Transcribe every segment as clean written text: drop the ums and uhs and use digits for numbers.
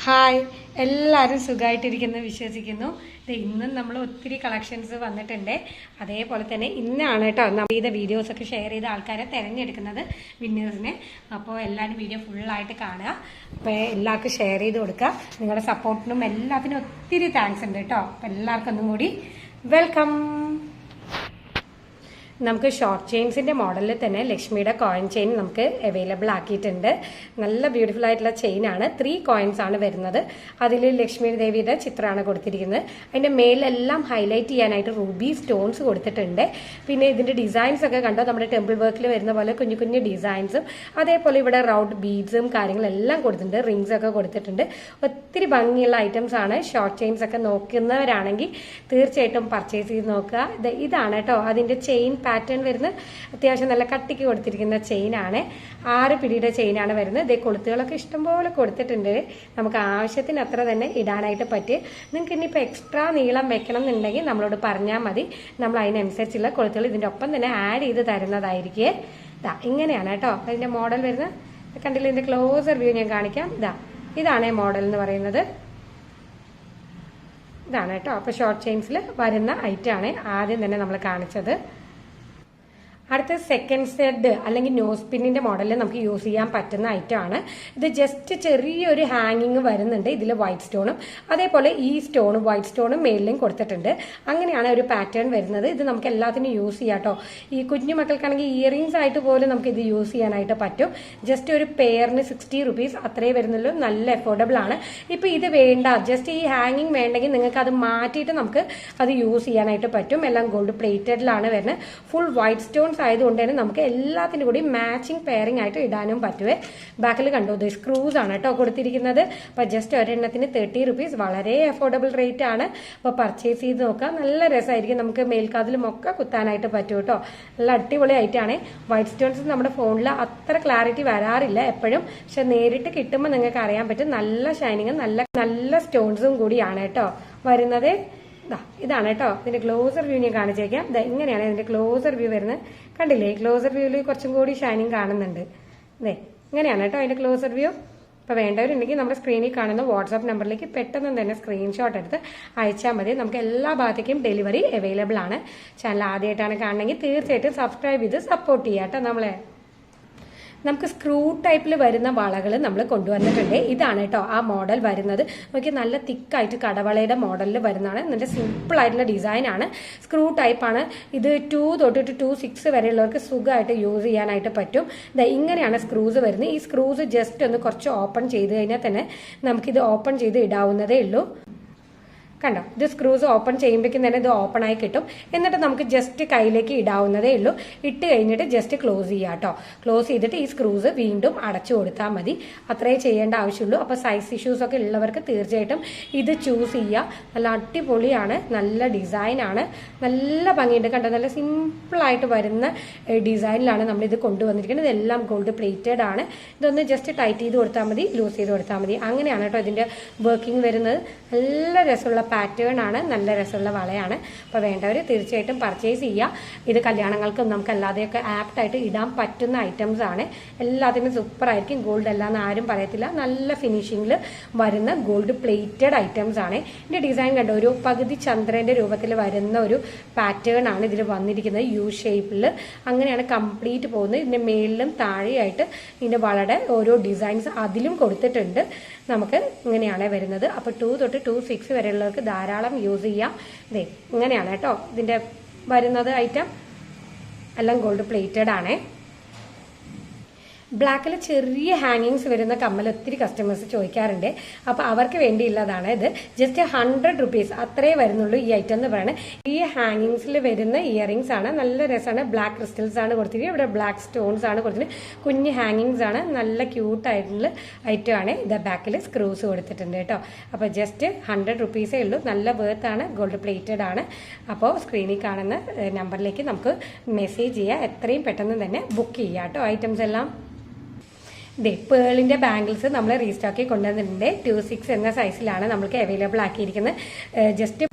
Hi, എല്ലാവരും സുഖമായിട്ടിരിക്കുന്നു വിശ്വസിക്കുന്നു. ഇന്നും നമ്മൾ ഒത്തിരി കളക്ഷൻസ് വന്നിട്ടുണ്ട്. അതേപോലെ തന്നെ ഇന്നാണ് കേട്ടോ നമ്മൾ ചെയ്ത വീഡിയോസൊക്കെ ഷെയർ ചെയ്ത ആൾക്കാരെ തിരഞ്ഞെടുക്കുന്നത് വിന്നേഴ്സിനെ. അപ്പോൾ എല്ലാവരും വീഡിയോ ഫുള്ളായിട്ട് കാണുക. അപ്പോൾ എല്ലാവർക്കും ഷെയർ ചെയ്ത് കൊടുക്കുക. നിങ്ങളുടെ സപ്പോർട്ടിനും എല്ലാത്തിനും ഒത്തിരി താങ്ക്സ് ഉണ്ട് കേട്ടോ. അപ്പോൾ എല്ലാവർക്കും ഒന്നും കൂടി വെൽക്കം. നമുക്ക് ഷോർട്ട് ചെയിൻസിൻ്റെ മോഡലിൽ തന്നെ ലക്ഷ്മിയുടെ കോയിൻ ചെയിൻ നമുക്ക് അവൈലബിൾ ആക്കിയിട്ടുണ്ട്. നല്ല ബ്യൂട്ടിഫുൾ ആയിട്ടുള്ള ചെയിനാണ്. 3 കോയിൻസ് ആണ് വരുന്നത്. അതിൽ ലക്ഷ്മി ദേവിയുടെ ചിത്രമാണ് കൊടുത്തിരിക്കുന്നത്. അതിൻ്റെ മേലെല്ലാം ഹൈലൈറ്റ് ചെയ്യാനായിട്ട് റൂബി സ്റ്റോൺസ് കൊടുത്തിട്ടുണ്ട്. പിന്നെ ഇതിൻ്റെ ഡിസൈൻസ് ഒക്കെ കണ്ടോ, നമ്മുടെ ടെമ്പിൾ വർക്കിൽ വരുന്ന പോലെ കുഞ്ഞു കുഞ്ഞു ഡിസൈൻസും അതേപോലെ ഇവിടെ റൗണ്ട് ബീഡ്സും കാര്യങ്ങളെല്ലാം കൊടുത്തിട്ടുണ്ട്. റിങ്സ് ഒക്കെ കൊടുത്തിട്ടുണ്ട്. ഒത്തിരി ഭംഗിയുള്ള ഐറ്റംസ് ആണ്. ഷോർട്ട് ചെയിൻസ് ഒക്കെ നോക്കുന്നവരാണെങ്കിൽ തീർച്ചയായിട്ടും പർച്ചേസ് ചെയ്ത് നോക്കുക. ഇതാണ് കേട്ടോ അതിൻ്റെ ചെയിൻ പാറ്റേൺ വരുന്നത്. അത്യാവശ്യം നല്ല കട്ടിക്ക് കൊടുത്തിരിക്കുന്ന ചെയിനാണ്. 6 പിടിയുടെ ചെയിനാണ് വരുന്നത്. ഇതേ കൊളുത്തുകളൊക്കെ ഇഷ്ടംപോലെ കൊടുത്തിട്ടുണ്ട്. നമുക്ക് ആവശ്യത്തിന് അത്ര തന്നെ ഇടാനായിട്ട് പറ്റും. നിങ്ങൾക്ക് ഇനിയിപ്പോൾ എക്സ്ട്രാ നീളം വെക്കണം എന്നുണ്ടെങ്കിൽ നമ്മളോട് പറഞ്ഞാൽ മതി. നമ്മൾ അതിനനുസരിച്ചുള്ള കൊളുത്തുകൾ ഇതിൻ്റെ ഒപ്പം തന്നെ ആഡ് ചെയ്ത് തരുന്നതായിരിക്കും. ഇങ്ങനെയാണ് കേട്ടോ അതിൻ്റെ മോഡൽ വരുന്നത്. കണ്ടില്ല, ഇതിൻ്റെ ക്ലോസർ വ്യൂ ഞാൻ കാണിക്കാം. ഇതാണ് മോഡൽ എന്ന് പറയുന്നത്. ഇതാണ് കേട്ടോ. അപ്പോൾ ഷോർട്ട് ചെയിൻസിൽ വരുന്ന ഐറ്റം ആണ് ആദ്യം തന്നെ നമ്മൾ കാണിച്ചത്. അടുത്ത സെക്കൻഡ് സെഡ് അല്ലെങ്കിൽ നോസ് പിന്നിന്റെ മോഡലിൽ നമുക്ക് യൂസ് ചെയ്യാൻ പറ്റുന്ന ഐറ്റം ആണ് ഇത്. ജസ്റ്റ് ചെറിയൊരു ഹാങ്ങിങ് വരുന്നുണ്ട്. ഇതിൽ വൈറ്റ് സ്റ്റോണും അതേപോലെ ഈ സ്റ്റോണും വൈറ്റ് സ്റ്റോണും മേളിലും കൊടുത്തിട്ടുണ്ട്. അങ്ങനെയാണ് ഒരു പാറ്റേൺ വരുന്നത്. ഇത് നമുക്ക് എല്ലാത്തിനും യൂസ് ചെയ്യാം കേട്ടോ. ഈ കുഞ്ഞു മക്കൾക്കാണെങ്കിൽ ഇയറിംഗ്സ് ആയിട്ട് പോലും നമുക്ക് ഇത് യൂസ് ചെയ്യാനായിട്ട് പറ്റും. ജസ്റ്റ് ഒരു പെയറിന് 60 റുപ്പീസ് അത്രേ വരുന്നുള്ളൂ. നല്ല അഫോർഡബിൾ ആണ്. ഇപ്പൊ ഇത് വേണ്ട, ജസ്റ്റ് ഈ ഹാങ്ങിങ് വേണ്ടെങ്കിൽ നിങ്ങൾക്ക് അത് മാറ്റിയിട്ട് നമുക്ക് അത് യൂസ് ചെയ്യാനായിട്ട് പറ്റും. എല്ലാം ഗോൾഡ് പ്ലേറ്റഡിലാണ് വരുന്നത്. ഫുൾ വൈറ്റ് സ്റ്റോൺ ആയതുകൊണ്ട് തന്നെ നമുക്ക് എല്ലാത്തിനും കൂടി മാച്ചിങ് പെയറിംഗ് ആയിട്ട് ഇടാനും പറ്റുവേ. ബാക്കിൽ കണ്ടോ, ഇത് സ്ക്രൂസ് ആണ് കേട്ടോ കൊടുത്തിരിക്കുന്നത്. അപ്പൊ ജസ്റ്റ് ഒരെണ്ണത്തിന് 30 റുപ്പീസ്, വളരെ അഫോർഡബിൾ റേറ്റ് ആണ്. അപ്പോൾ പർച്ചേസ് ചെയ്ത് നോക്കാം. നല്ല രസമായിരിക്കും. നമുക്ക് മേൽക്കാതിലും ഒക്കെ കുത്താനായിട്ട് പറ്റും കേട്ടോ. നല്ല അടിപൊളി ആയിട്ടാണ്. വൈറ്റ് സ്റ്റോൺസ് നമ്മുടെ ഫോണിൽ അത്ര ക്ലാരിറ്റി വരാറില്ല എപ്പോഴും, പക്ഷെ നേരിട്ട് കിട്ടുമ്പോൾ നിങ്ങൾക്ക് അറിയാൻ പറ്റും. നല്ല ഷൈനിങ്ങും നല്ല സ്റ്റോൺസും കൂടിയാണ് കേട്ടോ വരുന്നത്. ഇതാണ് കേട്ടോ ഇതിന്റെ ക്ലോസർ വ്യൂ ഞാൻ കാണിച്ചേക്കാം. ഇങ്ങനെയാണ് ഇതിന്റെ ക്ലോസർ വ്യൂ വരുന്നത്. കണ്ടില്ലേ, ക്ലോസർ വ്യൂവിൽ കുറച്ചും കൂടി ഷൈനിങ് കാണുന്നുണ്ട്. ഇങ്ങനെയാണ് കേട്ടോ അതിന്റെ ക്ലോസർ വ്യൂ. അപ്പോൾ വേണ്ടവരുണ്ടെങ്കിൽ നമ്മുടെ സ്ക്രീനിൽ കാണുന്ന വാട്സാപ്പ് നമ്പറിലേക്ക് പെട്ടെന്ന് തന്നെ സ്ക്രീൻഷോട്ട് എടുത്ത് അയച്ചാൽ മതി. നമുക്ക് എല്ലാ ഭാഗത്തേക്കും ഡെലിവറി അവൈലബിൾ ആണ്. ചാനൽ ആദ്യമായിട്ടാണ് കാണണമെങ്കിൽ തീർച്ചയായിട്ടും സബ്സ്ക്രൈബ് ചെയ്ത് സപ്പോർട്ട് ചെയ്യാം കേട്ടോ നമ്മളെ. നമുക്ക് സ്ക്രൂ ടൈപ്പിൽ വരുന്ന വളകൾ നമ്മൾ കൊണ്ടുവന്നിട്ടുണ്ട്. ഇതാണ് കേട്ടോ ആ മോഡൽ വരുന്നത്. നോക്കി, നല്ല തിക്കായിട്ട് കടവളയുടെ മോഡലിൽ വരുന്നതാണ്. എന്നിട്ട് സിമ്പിൾ ആയിട്ടുള്ള ഡിസൈൻ ആണ്. സ്ക്രൂ ടൈപ്പാണ് ഇത്. 2 തൊട്ടിട്ട് 2-6 വരെയുള്ളവർക്ക് സുഖമായിട്ട് യൂസ് ചെയ്യാനായിട്ട് പറ്റും. ഇങ്ങനെയാണ് സ്ക്രൂസ് വരുന്നത്. ഈ സ്ക്രൂസ് ജസ്റ്റ് ഒന്ന് കുറച്ച് ഓപ്പൺ ചെയ്ത് കഴിഞ്ഞാൽ തന്നെ നമുക്കിത് ഓപ്പൺ ചെയ്ത് ഇടാവുന്നതേ ഉള്ളൂ. കണ്ടോ, ഇത് സ്ക്രൂസ് ഓപ്പൺ ചെയ്യുമ്പോഴേക്കും തന്നെ ഇത് ഓപ്പൺ ആയി കിട്ടും. എന്നിട്ട് നമുക്ക് ജസ്റ്റ് കയ്യിലേക്ക് ഇടാവുന്നതേ ഉള്ളൂ. ഇട്ട് കഴിഞ്ഞിട്ട് ജസ്റ്റ് ക്ലോസ് ചെയ്യാം കേട്ടോ. ക്ലോസ് ചെയ്തിട്ട് ഈ സ്ക്രൂസ് വീണ്ടും അടച്ചു കൊടുത്താൽ മതി. അത്രേ ചെയ്യേണ്ട ആവശ്യമുള്ളൂ. അപ്പോൾ സൈസ് ഇഷ്യൂസ് ഒക്കെ ഉള്ളവർക്ക് തീർച്ചയായിട്ടും ഇത് ചൂസ് ചെയ്യുക. നല്ല അടിപൊളിയാണ്, നല്ല ഡിസൈനാണ്, നല്ല ഭംഗിയുണ്ട്. കണ്ടോ, നല്ല സിമ്പിളായിട്ട് വരുന്ന ഡിസൈനിലാണ് നമ്മളിത് കൊണ്ടുവന്നിരിക്കുന്നത്. ഇതെല്ലാം ഗോൾഡ് പ്ലേറ്റഡ് ആണ്. ഇതൊന്ന് ജസ്റ്റ് ടൈറ്റ് ചെയ്ത് കൊടുത്താൽ മതി, ലൂസ് ചെയ്ത് കൊടുത്താൽ മതി. അങ്ങനെയാണ് കേട്ടോ ഇതിൻ്റെ വർക്കിംഗ് വരുന്നത്. നല്ല രസമുള്ള പാറ്റേൺ ആണ്, നല്ല രസമുള്ള വളയാണ്. അപ്പോൾ വേണ്ടവർ തീർച്ചയായിട്ടും പർച്ചേസ് ചെയ്യുക. ഇത് കല്യാണങ്ങൾക്കും നമുക്ക് അല്ലാതെയൊക്കെ ആപ്റ്റായിട്ട് ഇടാൻ പറ്റുന്ന ഐറ്റംസ് ആണ്. എല്ലാത്തിനും സൂപ്പർ ആയിരിക്കും. ഗോൾഡ് അല്ലാന്ന് ആരും പറയത്തില്ല. നല്ല ഫിനിഷിങ്ങിൽ വരുന്ന ഗോൾഡ് പ്ലേറ്റഡ് ഐറ്റംസ് ആണ്. ഇതിൻ്റെ ഡിസൈൻ കണ്ടോ, ഒരു പകുതി ചന്ദ്രൻ്റെ രൂപത്തിൽ വരുന്ന ഒരു പാറ്റേൺ ആണ് ഇതിൽ വന്നിരിക്കുന്നത്. യു ഷേപ്പിൽ അങ്ങനെയാണ് കംപ്ലീറ്റ് പോകുന്നത്. ഇതിൻ്റെ മേളിലും താഴെയായിട്ട് ഇതിൻ്റെ വളയുടെ ഓരോ ഡിസൈൻസ് അതിലും കൊടുത്തിട്ടുണ്ട്. നമുക്ക് ഇങ്ങനെയാണ് വരുന്നത്. അപ്പോൾ 2 തൊട്ട് 2-6 വരെയുള്ളവർക്ക് ധാരാളം യൂസ് ചെയ്യാം. ഇങ്ങനെയാണ് കേട്ടോ ഇതിന്റെ വരുന്നത്. ഐറ്റം എല്ലാം ഗോൾഡ് പ്ലേറ്റഡ് ആണ്. ബ്ലാക്കിൽ ചെറിയ ഹാങ്ങിങ്സ് വരുന്ന കമ്മൽ ഒത്തിരി കസ്റ്റമേഴ്സ് ചോദിക്കാറുണ്ട്. അപ്പോൾ അവർക്ക് വേണ്ടിയുള്ളതാണ് ഇത്. ജസ്റ്റ് 100 റുപ്പീസ് അത്രേ വരുന്നുള്ളൂ ഈ ഐറ്റം എന്ന് പറയുന്നത്. ഈ ഹാങ്ങിങ്സിൽ വരുന്ന ഇയറിങ്സ് ആണ്. നല്ല രസമാണ്. ബ്ലാക്ക് ക്രിസ്റ്റൽസ് ആണ് കൊടുത്തിരിക്കുന്നത്. ഇവിടെ ബ്ലാക്ക് സ്റ്റോൺസ് ആണ് കൊടുത്തിരിക്കുന്നത്. കുഞ്ഞ് ഹാങ്ങിങ്സ് ആണ്. നല്ല ക്യൂട്ടായിട്ടുള്ള ഐറ്റം ആണ്. ഇത് ബാക്കിൽ സ്ക്രൂസ് കൊടുത്തിട്ടുണ്ട് കേട്ടോ. അപ്പോൾ ജസ്റ്റ് 100 റുപ്പീസേ ഉള്ളൂ. നല്ല വേർത്താണ്, ഗോൾഡ് പ്ലേറ്റഡ് ആണ്. അപ്പോൾ സ്ക്രീനിൽ കാണുന്ന നമ്പറിലേക്ക് നമുക്ക് മെസ്സേജ് ചെയ്യുക. എത്രയും പെട്ടെന്ന് തന്നെ ബുക്ക് ചെയ്യുക കേട്ടോ ഐറ്റംസ് എല്ലാം. പേളിന്റെ ബാംഗിൾസ് നമ്മൾ റീസ്റ്റോക്കി കൊണ്ടുവന്നിട്ടുണ്ട്. 2-6 എന്ന സൈസിലാണ് നമ്മൾക്ക് അവൈലബിൾ ആക്കിയിരിക്കുന്നത്. ജസ്റ്റ്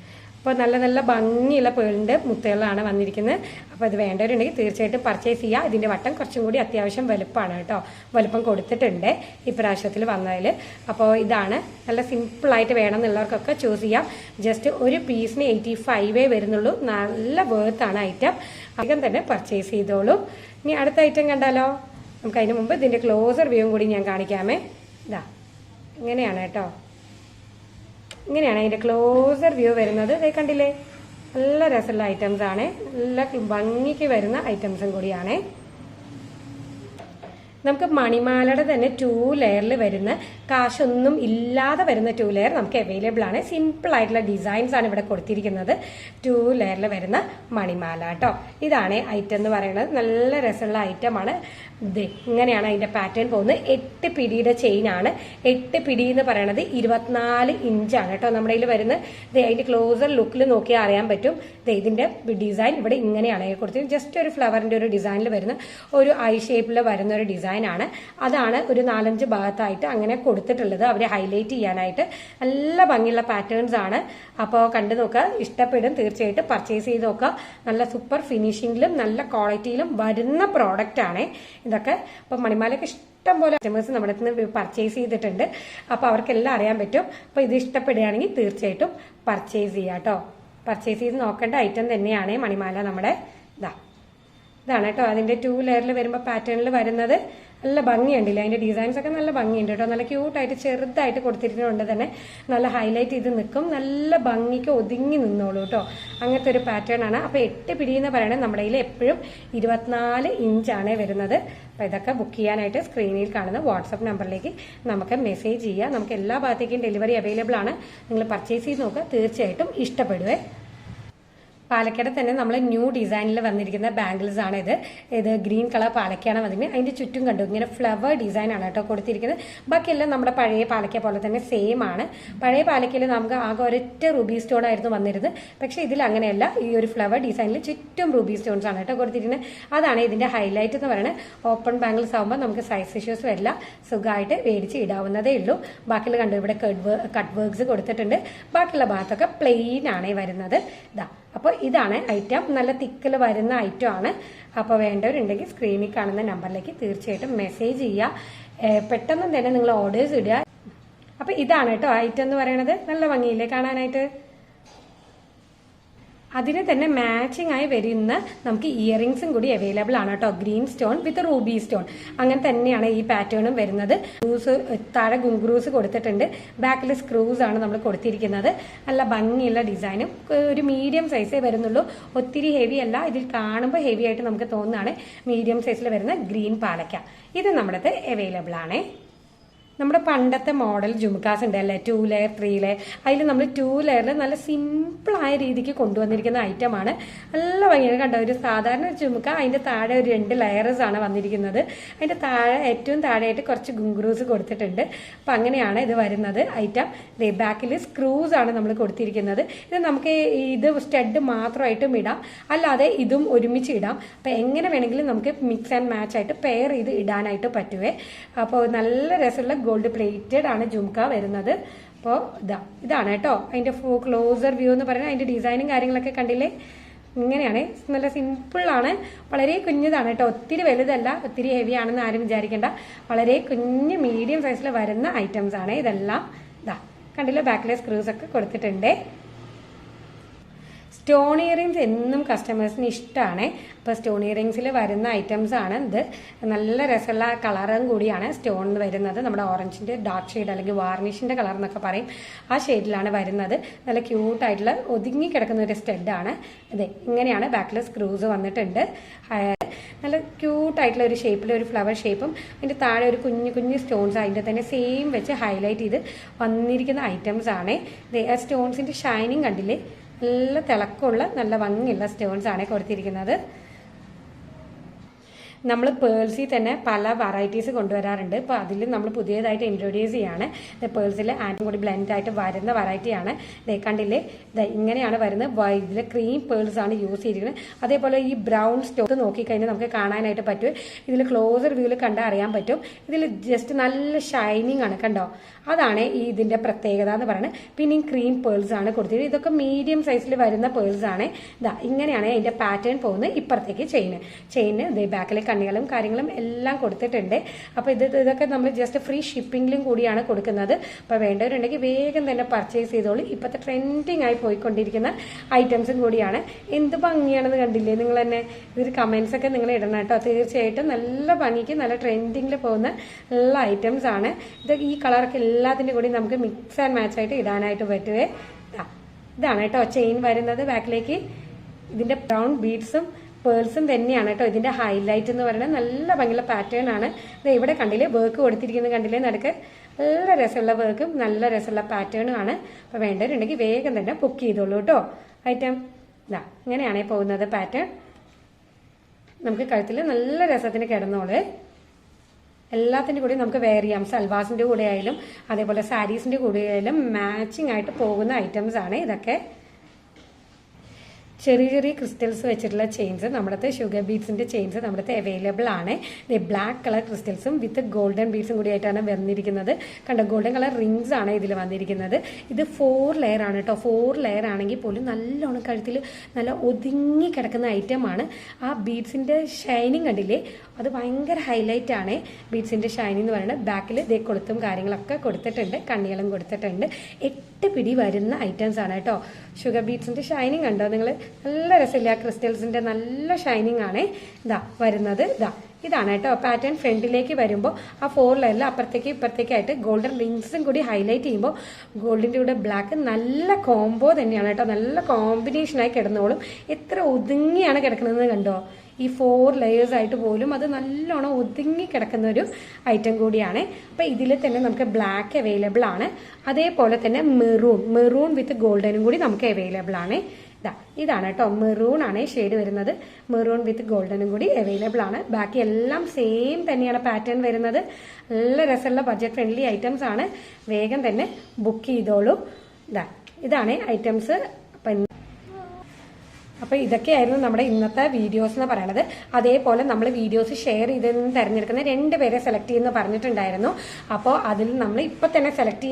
അപ്പോൾ നല്ല നല്ല ഭംഗിയുള്ള പേളിൻ്റെ മുത്തുകളാണ് വന്നിരിക്കുന്നത്. അപ്പോൾ ഇത് വേണ്ടവരുണ്ടെങ്കിൽ തീർച്ചയായിട്ടും പർച്ചേസ് ചെയ്യുക. ഇതിൻ്റെ വട്ടം കുറച്ചും കൂടി അത്യാവശ്യം വലുപ്പമാണ് കേട്ടോ, വലുപ്പം കൊടുത്തിട്ടുണ്ട് ഇപ്രാവശ്യത്തിൽ വന്നതിൽ. അപ്പോൾ ഇതാണ് നല്ല സിമ്പിളായിട്ട് വേണമെന്നുള്ളവർക്കൊക്കെ ചൂസ് ചെയ്യാം. ജസ്റ്റ് ഒരു പീസിന് 85 വരുന്നുള്ളൂ. നല്ല വേർത്താണ് ഐറ്റം. അധികം തന്നെ പർച്ചേസ് ചെയ്തോളൂ. ഇനി അടുത്ത ഐറ്റം കണ്ടാലോ? നമുക്ക് അതിന് മുമ്പ് ഇതിൻ്റെ ക്ലോസർ വ്യൂവും കൂടി ഞാൻ കാണിക്കാമേ. ഇതാ ഇങ്ങനെയാണ് കേട്ടോ, ഇങ്ങനെയാണ് അതിൻ്റെ ക്ലോസർ വ്യൂ വരുന്നത്. ഇത് കണ്ടില്ലേ, നല്ല രസമുള്ള ഐറ്റംസ് ആണ്, നല്ല ഭംഗിക്ക് വരുന്ന ഐറ്റംസും കൂടിയാണ്. നമുക്ക് മണിമാലയുടെ തന്നെ 2 ലെയറിൽ വരുന്ന, കാശൊന്നും ഇല്ലാതെ വരുന്ന 2 ലെയർ നമുക്ക് അവൈലബിൾ ആണ്. സിമ്പിൾ ആയിട്ടുള്ള ഡിസൈൻസ് ആണ് ഇവിടെ കൊടുത്തിരിക്കുന്നത്. 2 ലെയറിൽ വരുന്ന മണിമാല കേട്ടോ. ഇതാണ് ഐറ്റം എന്ന് പറയുന്നത്. നല്ല രസമുള്ള ഐറ്റമാണ്. ഇങ്ങനെയാണ് അതിന്റെ പാറ്റേൺ പോകുന്നത്. 8 പിടിയുടെ ചെയിൻ ആണ്. 8 പിടി എന്ന് പറയുന്നത് 24 ഇഞ്ചാണ് കേട്ടോ നമ്മുടെ കയ്യിൽ വരുന്നത്. അതിന്റെ ക്ലോസർ ലുക്കിൽ നോക്കിയാൽ അറിയാൻ പറ്റും. ഇതിന്റെ ഡിസൈൻ ഇവിടെ ഇങ്ങനെയാണ് കൊടുത്തത്. ജസ്റ്റ് ഒരു ഫ്ലവറിന്റെ ഒരു ഡിസൈനിൽ വരുന്ന ഒരു ഐ ഷേപ്പിൽ വരുന്ന ഒരു ഡിസൈൻ ആണ്. അതാണ് ഒരു 4-5 ഭാഗത്തായിട്ട് അങ്ങനെ കൊടുത്തിട്ടുള്ളത്, അവരെ ഹൈലൈറ്റ് ചെയ്യാനായിട്ട്. നല്ല ഭംഗിയുള്ള പാറ്റേൺസ് ആണ്. അപ്പോൾ കണ്ടു നോക്കുക, ഇഷ്ടപ്പെടും. തീർച്ചയായിട്ടും പർച്ചേസ് ചെയ്ത് നോക്കുക. നല്ല സൂപ്പർ ഫിനിഷിംഗിലും നല്ല ക്വാളിറ്റിയിലും വരുന്ന പ്രോഡക്റ്റ് ആണ് ഇതൊക്കെ. അപ്പോൾ മണിമാലയ്ക്ക് ഇഷ്ടം പോലെ കസ്റ്റമേഴ്സ് നമ്മുടെ അടുത്ത് നിന്ന് പർച്ചേസ് ചെയ്തിട്ടുണ്ട്. അപ്പോൾ അവർക്കെല്ലാം അറിയാൻ പറ്റും. അപ്പോൾ ഇത് ഇഷ്ടപ്പെടുകയാണെങ്കിൽ തീർച്ചയായിട്ടും പർച്ചേസ് ചെയ്യാം കേട്ടോ. പർച്ചേസ് ചെയ്ത് നോക്കേണ്ട ഐറ്റം തന്നെയാണ് മണിമാല നമ്മുടെ. ഇതാണ് കേട്ടോ അതിന്റെ 2 ലെയറിൽ വരുമ്പോൾ പാറ്റേണിൽ വരുന്നത്. നല്ല ഭംഗിയുണ്ടല്ലേ, അതിന്റെ ഡിസൈൻസ് ഒക്കെ നല്ല ഭംഗിയുണ്ട് കേട്ടോ. നല്ല ക്യൂട്ടായിട്ട് ചെറുതായിട്ട് കൊടുത്തിരിക്കുന്നതുകൊണ്ട് തന്നെ നല്ല ഹൈലൈറ്റ് ചെയ്ത് നിൽക്കും. നല്ല ഭംഗിക്ക് ഒതുങ്ങി നിന്നോളൂ കേട്ടോ. അങ്ങനത്തെ ഒരു പാറ്റേൺ ആണ്. അപ്പോൾ 8 പിടി എന്ന് പറയുന്നത് നമ്മുടെ കയ്യിൽ എപ്പോഴും 24 ഇഞ്ചാണ് വരുന്നത്. അപ്പോൾ ഇതൊക്കെ ബുക്ക് ചെയ്യാനായിട്ട് സ്ക്രീനിൽ കാണുന്ന വാട്സപ്പ് നമ്പറിലേക്ക് നമുക്ക് മെസ്സേജ് ചെയ്യുക. നമുക്ക് എല്ലാ ഭാഗത്തേക്കും ഡെലിവറി അവൈലബിൾ ആണ്. നിങ്ങൾ പർച്ചേസ് ചെയ്ത് നോക്കുക, തീർച്ചയായിട്ടും ഇഷ്ടപ്പെടുവേ. പാലക്കയുടെ തന്നെ നമ്മൾ ന്യൂ ഡിസൈനിൽ വന്നിരിക്കുന്ന ബാംഗിൾസ് ആണ് ഇത് ഗ്രീൻ കളർ പാലക്കയാണ് വന്നിരിക്കുന്നത്. അതിന്റെ ചുറ്റും കണ്ടു ഇങ്ങനെ ഫ്ലവർ ഡിസൈൻ ആണ് കേട്ടോ കൊടുത്തിരിക്കുന്നത്. ബാക്കിയെല്ലാം നമ്മുടെ പഴയ പാലക്ക പോലെ തന്നെ സെയിം ആണ്. പഴയ പാലക്കയിൽ നമുക്ക് ആകെ ഒരൊറ്റ റൂബി സ്റ്റോൺ ആയിരുന്നു വന്നിരുന്നത്. പക്ഷെ ഇതിൽ അങ്ങനെയല്ല, ഈ ഒരു ഫ്ലവർ ഡിസൈനിൽ ചുറ്റും റൂബി സ്റ്റോൺസ് ആണ് കേട്ടോ കൊടുത്തിരിക്കുന്നത്. അതാണ് ഇതിന്റെ ഹൈലൈറ്റ് എന്ന് പറയുന്നത്. ഓപ്പൺ ബാംഗിൾസ് ആകുമ്പോൾ നമുക്ക് സൈസ് ഇഷ്യൂസ് വരില്ല, സുഖമായിട്ട് മേടിച്ച് ഇടാവുന്നതേ ഉള്ളൂ. ബാക്കിയുള്ള കണ്ടു ഇവിടെ കട്ട് വർക്ക്സ് കൊടുത്തിട്ടുണ്ട്. ബാക്കിയുള്ള ഭാഗത്തൊക്കെ പ്ലെയിൻ ആണ് വരുന്നത്. അപ്പോൾ ഇതാണ് ഐറ്റം. നല്ല തിക്കിൽ വരുന്ന ഐറ്റം ആണ്. അപ്പോൾ വേണ്ടവരുണ്ടെങ്കിൽ സ്ക്രീനിൽ കാണുന്ന നമ്പറിലേക്ക് തീർച്ചയായിട്ടും മെസ്സേജ് ചെയ്യുക. പെട്ടെന്ന് തന്നെ നിങ്ങൾ ഓർഡേഴ്സ് ഇടുക. അപ്പോൾ ഇതാണ് കേട്ടോ ഐറ്റം എന്ന് പറയുന്നത്. നല്ല ഭംഗിയില്ലേ കാണാനായിട്ട്. അതിന് തന്നെ മാച്ചിങ് ആയി വരുന്ന നമുക്ക് ഇയറിംഗ്സും കൂടി അവൈലബിൾ ആണ് കേട്ടോ. ഗ്രീൻ സ്റ്റോൺ വിത്ത് റൂബി സ്റ്റോൺ അങ്ങനെ തന്നെയാണ് ഈ പാറ്റേണും വരുന്നത്. താഴെ ഗുങ്ക്രൂസ് കൊടുത്തിട്ടുണ്ട്. ബാക്കിൽ സ്ക്രൂസ് ആണ് നമ്മൾ കൊടുത്തിരിക്കുന്നത്. നല്ല ഭംഗിയുള്ള ഡിസൈനും ഒരു മീഡിയം സൈസേ വരുന്നുള്ളൂ. ഒത്തിരി ഹെവി അല്ല. ഇതിൽ കാണുമ്പോൾ ഹെവി ആയിട്ട് നമുക്ക് തോന്നുന്നതാണ്. മീഡിയം സൈസിൽ വരുന്ന ഗ്രീൻ പാലക്ക ഇത് നമ്മുടെ അവൈലബിൾ ആണ്. നമ്മുടെ പണ്ടത്തെ മോഡൽ ജുംകാസ് ഉണ്ടല്ലേ, 2 ലെയർ 3 ലെയർ, അതിൽ നമ്മൾ 2 ലെയറിൽ നല്ല സിമ്പിളായ രീതിക്ക് കൊണ്ടുവന്നിരിക്കുന്ന ഐറ്റമാണ്. നല്ല ഭംഗിയാണ് കണ്ടോ. ഒരു സാധാരണ ജുംക, അതിന്റെ താഴെ ഒരു 2 ലെയർസ് ആണ് വന്നിരിക്കുന്നത്. അതിന്റെ താഴെ ഏറ്റവും താഴെയായിട്ട് കുറച്ച് ഗുങ്ക്രൂസ് കൊടുത്തിട്ടുണ്ട്. അപ്പൊ അങ്ങനെയാണ് ഇത് വരുന്നത് ഐറ്റം. ബാക്കിൽ സ്ക്രൂസ് ആണ് നമ്മൾ കൊടുത്തിരിക്കുന്നത്. ഇത് നമുക്ക് ഇത് സ്റ്റഡ് മാത്രമായിട്ടും ഇടാം, അല്ലാതെ ഇതും ഒരുമിച്ച് ഇടാം. അപ്പൊ എങ്ങനെ വേണമെങ്കിലും നമുക്ക് മിക്സ് ആൻഡ് മാച്ച് ആയിട്ട് പെയർ ചെയ്ത് ഇടാനായിട്ട് പറ്റുവേ. അപ്പോൾ നല്ല രസമുള്ള ഗോൾഡ് പ്ലേറ്റഡ് ആണ് ജുംക വരുന്നത്. അപ്പോൾ ഇതാണ് കേട്ടോ അതിന്റെ ക്ലോസർ വ്യൂ എന്ന് പറയുന്നത്. അതിന്റെ ഡിസൈനും കാര്യങ്ങളൊക്കെ കണ്ടില്ലേ, ഇങ്ങനെയാണ്. നല്ല സിമ്പിളാണ്, വളരെ കുഞ്ഞതാണ് കേട്ടോ. ഒത്തിരി വലുതല്ല, ഒത്തിരി ഹെവി ആണെന്ന് ആരും വിചാരിക്കേണ്ട. വളരെ കുഞ്ഞ് മീഡിയം സൈസിൽ വരുന്ന ഐറ്റംസ് ആണ് ഇതെല്ലാം. കണ്ടില്ലേ, ബാക്കിലെ സ്ക്രൂസ് ഒക്കെ കൊടുത്തിട്ടുണ്ട്. സ്റ്റോൺ ഇയറിങ്സ് എന്നും കസ്റ്റമേഴ്സിന് ഇഷ്ടമാണ്. അപ്പോൾ സ്റ്റോൺ ഇയറിങ്സിൽ വരുന്ന ഐറ്റംസ് ആണ് ഇത്. നല്ല രസമുള്ള കളറും കൂടിയാണ് സ്റ്റോൺ വരുന്നത്. നമ്മുടെ ഓറഞ്ചിന്റെ ഡാർക്ക് ഷെയ്ഡ് അല്ലെങ്കിൽ വാർണിഷിന്റെ കളർ എന്നൊക്കെ പറയും, ആ ഷെയ്ഡിലാണ് വരുന്നത്. നല്ല ക്യൂട്ടായിട്ടുള്ള ഒതുങ്ങി കിടക്കുന്ന ഒരു സ്റ്റഡാണ് ഇത്. ഇങ്ങനെയാണ് ബാക്കിൽ സ്ക്രൂസ് വന്നിട്ടുണ്ട്. നല്ല ക്യൂട്ടായിട്ടുള്ള ഒരു ഷേപ്പിൽ ഒരു ഫ്ലവർ ഷേപ്പും അതിൻ്റെ താഴെ ഒരു കുഞ്ഞു കുഞ്ഞു സ്റ്റോൺസ് അതിൻ്റെ തന്നെ സെയിം വെച്ച് ഹൈലൈറ്റ് ചെയ്ത് വന്നിരിക്കുന്ന ഐറ്റംസ് ആണ്. ആ സ്റ്റോൺസിന്റെ ഷൈനിങ് കണ്ടില്ലേ, നല്ല തിളക്കമുള്ള നല്ല ഭംഗിയുള്ള സ്റ്റോൺസ് ആണ് കൊടുത്തിരിക്കുന്നത്. നമ്മൾ പേൾസിൽ തന്നെ പല വെറൈറ്റീസ് കൊണ്ടുവരാറുണ്ട്. ഇപ്പോൾ അതിൽ നമ്മൾ പുതിയതായിട്ട് ഇൻട്രൊഡ്യൂസ് ചെയ്യാണ് പേൾസിൽ ആൻറ്റും കൂടി ബ്ലെൻഡ് ആയിട്ട് വരുന്ന വെറൈറ്റിയാണ്. കണ്ടില്ലേ, ഇങ്ങനെയാണ് വരുന്നത്. ഇതിൽ ക്രീം പേൾസ് ആണ് യൂസ് ചെയ്തിരിക്കുന്നത്. അതേപോലെ ഈ ബ്രൗൺ സ്റ്റോക്ക് നോക്കിക്കഴിഞ്ഞാൽ നമുക്ക് കാണാനായിട്ട് പറ്റും. ഇതിൽ ക്ലോസർ വ്യൂവിൽ കണ്ടാൽ അറിയാൻ പറ്റും. ഇതിൽ ജസ്റ്റ് നല്ല ഷൈനിങ് ആണ്, കണ്ടോ? അതാണ് ഈ ഇതിന്റെ പ്രത്യേകത എന്ന് പറയുന്നത്. പിന്നെ ക്രീം പേൾസ് ആണ് കൊടുത്തിരിക്കുന്നത്. ഇതൊക്കെ മീഡിയം സൈസിൽ വരുന്ന പേൾസ് ആണ്. ഇങ്ങനെയാണ് അതിന്റെ പാറ്റേൺ പോകുന്നത്. ഇപ്പുറത്തേക്ക് ചെയിന് ബാക്കിലെ കണ്ണികളും കാര്യങ്ങളും എല്ലാം കൊടുത്തിട്ടുണ്ട്. അപ്പൊ ഇതൊക്കെ നമ്മൾ ജസ്റ്റ് ഫ്രീ ഷിപ്പിംഗിലും കൂടിയാണ് കൊടുക്കുന്നത്. അപ്പൊ വേണ്ടവരുണ്ടെങ്കിൽ വേഗം തന്നെ പർച്ചേസ് ചെയ്തോളൂ. ഇപ്പോഴത്തെ ട്രെൻഡിങ് ആയി പോയിക്കൊണ്ടിരിക്കുന്ന ഐറ്റംസും കൂടിയാണ്. എന്ത് ഭംഗിയാണെന്ന് കണ്ടില്ലേ നിങ്ങൾ തന്നെ? ഇതൊരു കമന്റ്സ് ഒക്കെ നിങ്ങൾ ഇടണം കേട്ടോ. തീർച്ചയായിട്ടും നല്ല ഭംഗിക്ക് നല്ല ട്രെൻഡിങ്ങിൽ പോകുന്ന എല്ലാ ഐറ്റംസ് ആണ്. ഇത് ഈ കളറൊക്കെ എല്ലാത്തിൻ്റെ കൂടി നമുക്ക് മിക്സ് ആൻഡ് മാച്ച് ആയിട്ട് ഇടാനായിട്ട് പറ്റുവേ. ഇതാണ് കേട്ടോ ചെയിൻ വരുന്നത് ബാക്കിലേക്ക്. ഇതിന്റെ ബ്രൗൺ ബീഡ്സും പേൾസും തന്നെയാണ് കേട്ടോ ഇതിന്റെ ഹൈലൈറ്റ് എന്ന് പറയുന്നത്. നല്ല ഭംഗിയുള്ള പാറ്റേൺ ആണ്. ഇത് ഇവിടെ കണ്ടില്ലേ വർക്ക് കൊടുത്തിരിക്കുന്നത്, കണ്ടില്ലേ നടുക്ക്? നല്ല രസമുള്ള വർക്കും നല്ല രസമുള്ള പാറ്റേണും ആണ്. അപ്പൊ വേണ്ടവരുണ്ടെങ്കിൽ വേഗം തന്നെ ബുക്ക് ചെയ്തോളൂ കേട്ടോ. ഐറ്റം ഇങ്ങനെയാണ് പോകുന്നത് പാറ്റേൺ. നമുക്ക് കഴുത്തിൽ നല്ല രസത്തിന് കിടന്നോള്. എല്ലാത്തിൻ്റെ കൂടി നമുക്ക് വെയർ ചെയ്യാം. സൽവാസിന്റെ കൂടെ ആയാലും അതേപോലെ സാരീസിന്റെ കൂടെ ആയാലും മാച്ചിങ് ആയിട്ട് പോകുന്ന ഐറ്റംസ് ആണ് ഇതൊക്കെ. ചെറിയ ചെറിയ ക്രിസ്റ്റൽസ് വെച്ചിട്ടുള്ള ചെയിൻസ് നമ്മുടെ ഷുഗർ ബീഡ്സിന്റെ ചെയിൻസ് നമ്മുടെ അവൈലബിൾ ആണ്. ബ്ലാക്ക് കളർ ക്രിസ്റ്റൽസും വിത്ത് ഗോൾഡൻ ബീഡ്സും കൂടി ആയിട്ടാണ് വന്നിരിക്കുന്നത്. കണ്ടോ, ഗോൾഡൻ കളർ റിങ്സ് ആണ് ഇതിൽ വന്നിരിക്കുന്നത്. ഇത് 4 ലെയർ ആണ് കേട്ടോ. 4 ലെയർ ആണെങ്കിൽ പോലും നല്ലോണം കഴുത്തിൽ നല്ല ഒതുങ്ങി കിടക്കുന്ന ഐറ്റം ആണ്. ആ ബീഡ്സിന്റെ ഷൈനിങ് കണ്ടില്ലേ, അത് ഭയങ്കര ഹൈലൈറ്റ് ആണ്. ബീഡ്സിന്റെ ഷൈനിങ് എന്ന് പറയുന്നത്. ബാക്കിൽ ഇതേ കൊളുത്തും കാര്യങ്ങളൊക്കെ കൊടുത്തിട്ടുണ്ട്, കണ്ണികളും കൊടുത്തിട്ടുണ്ട്. 8 പിടി വരുന്ന ഐറ്റംസ് ആണ് കേട്ടോ. ഷുഗർ ബീഡ്സിന്റെ ഷൈനിങ് കണ്ടോ നിങ്ങൾ? നല്ല രസമില്ല, ക്രിസ്റ്റൽസിന്റെ നല്ല ഷൈനിങ് ആണ് വരുന്നത്. ഇതാണ് കേട്ടോ പാറ്റേൺ. ഫ്രണ്ടിലേക്ക് വരുമ്പോൾ ആ 4 ലെയറിൽ അപ്പുറത്തേക്ക് ഇപ്പുറത്തേക്കായിട്ട് ഗോൾഡൻ റിങ്സും കൂടി ഹൈലൈറ്റ് ചെയ്യുമ്പോൾ ഗോൾഡിന്റെ കൂടെ ബ്ലാക്ക് നല്ല കോംബോ തന്നെയാണ് കേട്ടോ. നല്ല കോമ്പിനേഷനായി കിടന്നോളും. എത്ര ഒതുങ്ങിയാണ് കിടക്കുന്നത് കണ്ടോ? ഈ 4 ലെയേഴ്സ് ആയിട്ട് പോലും അത് നല്ലോണം ഒതുങ്ങി കിടക്കുന്ന ഒരു ഐറ്റം കൂടിയാണ്. അപ്പൊ ഇതിൽ തന്നെ നമുക്ക് ബ്ലാക്ക് അവൈലബിൾ ആണ്. അതേപോലെ തന്നെ മെറൂൺ വിത്ത് ഗോൾഡനും കൂടി നമുക്ക് അവൈലബിൾ ആണ്. ഇതാണ് കേട്ടോ, മെറൂൺ ആണ് ഷെയ്ഡ് വരുന്നത്. മെറൂൺ വിത്ത് ഗോൾഡനും കൂടി അവൈലബിൾ ആണ്. ബാക്കി എല്ലാം സെയിം തന്നെയാണ് പാറ്റേൺ വരുന്നത്. നല്ല രസമുള്ള ബഡ്ജറ്റ് ഫ്രണ്ട്ലി ഐറ്റംസ് ആണ്. വേഗം തന്നെ ബുക്ക് ചെയ്തോളൂ. ഇതാണ് ഐറ്റംസ്. അപ്പൊ ഇതൊക്കെയായിരുന്നു നമ്മുടെ ഇന്നത്തെ വീഡിയോസ് എന്ന് പറയുന്നത്. അതേപോലെ നമ്മൾ വീഡിയോസ് ഷെയർ ചെയ്ത് തിരഞ്ഞെടുക്കുന്ന 2 പേരെ സെലക്ട് ചെയ്യുന്ന പറഞ്ഞിട്ടുണ്ടായിരുന്നു. അപ്പോൾ അതിൽ നമ്മൾ ഇപ്പൊ തന്നെ സെലക്ട്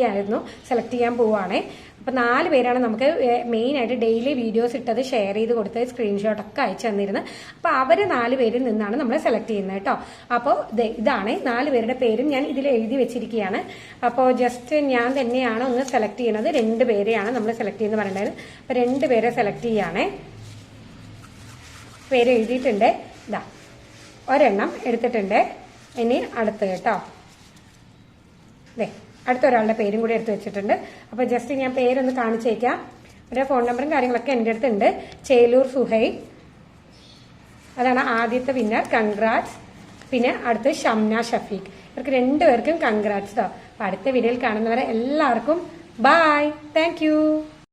ചെയ്യാൻ പോവുകയാണേ. അപ്പൊ 4 പേരാണ് നമുക്ക് മെയിൻ ആയിട്ട് ഡെയിലി വീഡിയോസ് ഇട്ടത് ഷെയർ ചെയ്ത് കൊടുത്ത് സ്ക്രീൻഷോട്ട് ഒക്കെ അയച്ചു തന്നിരുന്നത്. അപ്പൊ അവര് 4 പേരിൽ നിന്നാണ് നമ്മൾ സെലക്ട് ചെയ്യുന്നത് കേട്ടോ. അപ്പോൾ ഇതാണ് 4 പേരുടെ പേരും ഞാൻ ഇതിൽ എഴുതി വെച്ചിരിക്കുകയാണ്. അപ്പോൾ ജസ്റ്റ് ഞാൻ തന്നെയാണ് ഒന്ന് സെലക്ട് ചെയ്യുന്നത്. 2 പേരെയാണ് നമ്മൾ സെലക്ട് ചെയ്യുന്നത് പറഞ്ഞത്. അപ്പൊ 2 പേരെ സെലക്ട് ചെയ്യാണേ. പേര് എഴുതിയിട്ടുണ്ട്. ഒരെണ്ണം എടുത്തിട്ടുണ്ട്. ഇനി അടുത്ത് കേട്ടോ, അടുത്ത ഒരാളുടെ പേരും കൂടി എടുത്ത് വെച്ചിട്ടുണ്ട്. അപ്പൊ ജസ്റ്റ് ഞാൻ പേരൊന്ന് കാണിച്ചേക്കാം. ഒരു ഫോൺ നമ്പറും കാര്യങ്ങളൊക്കെ എൻ്റെ അടുത്തുണ്ട്. ചേലൂർ സുഹൈൽ, അതാണ് ആദ്യത്തെ വിന്നർ. കൺഗ്രാറ്റ്സ്. പിന്നെ അടുത്ത് ഷംന ഷഫീഖ്. ഇവർക്ക് 2 പേർക്കും കൺഗ്രാറ്റ്സ് കേട്ടോ. അപ്പൊ അടുത്ത വീഡിയോയിൽ കാണുന്നവരെ എല്ലാവർക്കും ബൈ. Thank you.